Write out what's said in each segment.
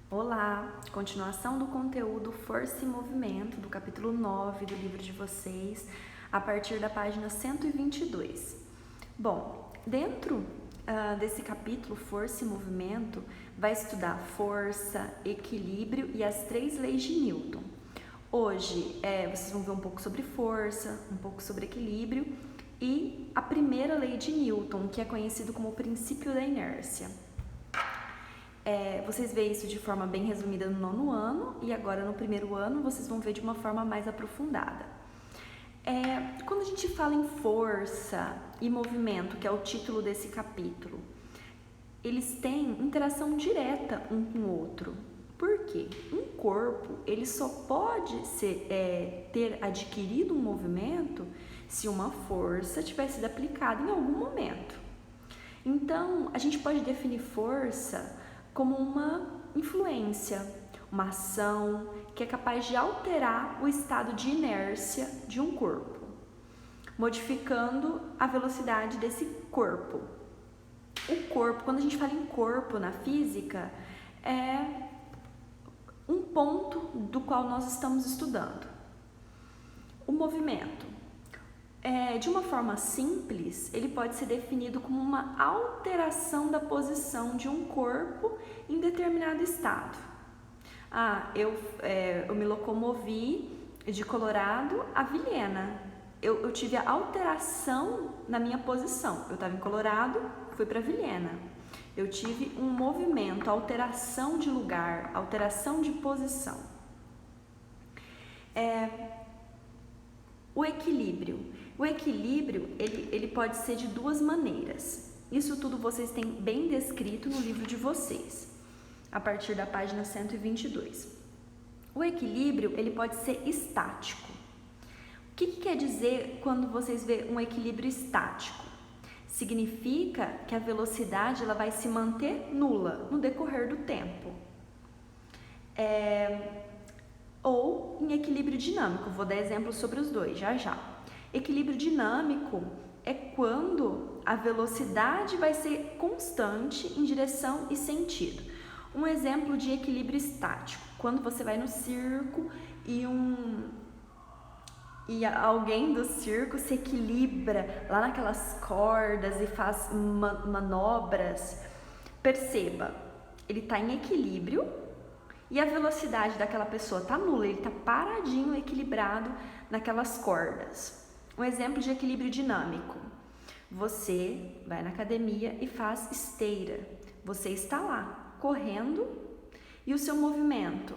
Olá! Continuação do conteúdo Força e Movimento, do capítulo 9 do livro de vocês, a partir da página 122. Bom, dentro desse capítulo Força e Movimento, vai estudar força, equilíbrio e as 3 leis de Newton. Hoje, vocês vão ver um pouco sobre força, um pouco sobre equilíbrio e a primeira lei de Newton, que é conhecido como o princípio da inércia. Vocês veem isso de forma bem resumida no 9º ano e agora no 1º ano vocês vão ver de uma forma mais aprofundada. Quando a gente fala em força e movimento, que é o título desse capítulo, eles têm interação direta um com o outro. Por quê? Um corpo ele só pode ter adquirido um movimento se uma força tiver sido aplicada em algum momento. Então, a gente pode definir força como uma influência, uma ação que é capaz de alterar o estado de inércia de um corpo, modificando a velocidade desse corpo. O corpo, quando a gente fala em corpo na física, é um ponto do qual nós estamos estudando. O movimento, de uma forma simples, ele pode ser definido como uma alteração da posição de um corpo em determinado estado. Eu me locomovi de Colorado a Vilhena. Eu tive a alteração na minha posição. Eu estava em Colorado, fui para Vilhena. Eu tive um movimento, alteração de lugar, alteração de posição. O equilíbrio. O equilíbrio, ele pode ser de 2 maneiras. Isso tudo vocês têm bem descrito no livro de vocês, a partir da página 122. O equilíbrio, ele pode ser estático. O que quer dizer quando vocês veem um equilíbrio estático? Significa que a velocidade ela vai se manter nula no decorrer do tempo. Ou em equilíbrio dinâmico, vou dar exemplo sobre os dois já. Equilíbrio dinâmico é quando a velocidade vai ser constante em direção e sentido. Um exemplo de equilíbrio estático, quando você vai no circo e alguém do circo se equilibra lá naquelas cordas e faz manobras. Perceba, ele está em equilíbrio e a velocidade daquela pessoa está nula, ele está paradinho, equilibrado naquelas cordas. Um exemplo de equilíbrio dinâmico. Você vai na academia e faz esteira. Você está lá, correndo, e o seu movimento?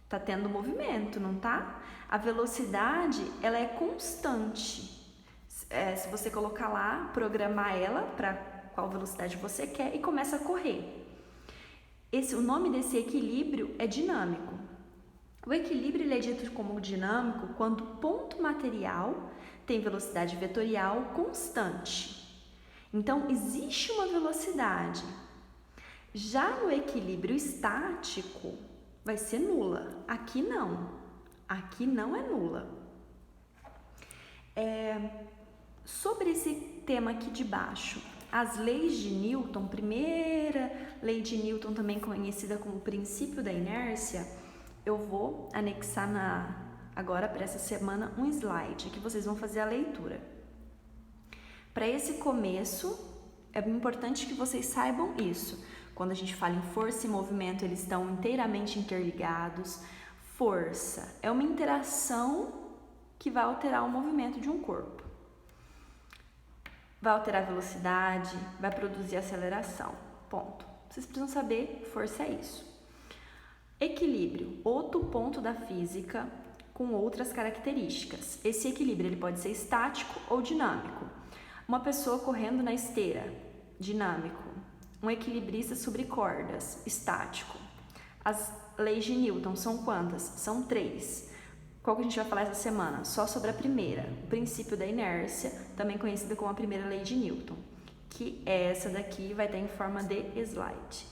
Está tendo movimento, não está? A velocidade, ela é constante. Se você colocar lá, programar ela para qual velocidade você quer e começa a correr. O nome desse equilíbrio é dinâmico. O equilíbrio ele é dito como dinâmico quando o ponto material tem velocidade vetorial constante. Então, existe uma velocidade. Já no equilíbrio estático, vai ser nula. Aqui não. Aqui não é nula. Sobre esse tema aqui de baixo, as leis de Newton, primeira lei de Newton, também conhecida como o princípio da inércia, eu vou anexar agora para essa semana um slide que vocês vão fazer a leitura. Para esse começo, é importante que vocês saibam isso. Quando a gente fala em força e movimento, eles estão inteiramente interligados. Força é uma interação que vai alterar o movimento de um corpo. Vai alterar a velocidade, vai produzir aceleração. Ponto. Vocês precisam saber, força é isso. Equilíbrio, outro ponto da física com outras características. Esse equilíbrio ele pode ser estático ou dinâmico. Uma pessoa correndo na esteira, dinâmico. Um equilibrista sobre cordas, estático. As leis de Newton são quantas? São 3. Qual que a gente vai falar essa semana? Só sobre a primeira, o princípio da inércia, também conhecida como a primeira lei de Newton, que essa daqui vai estar em forma de slide.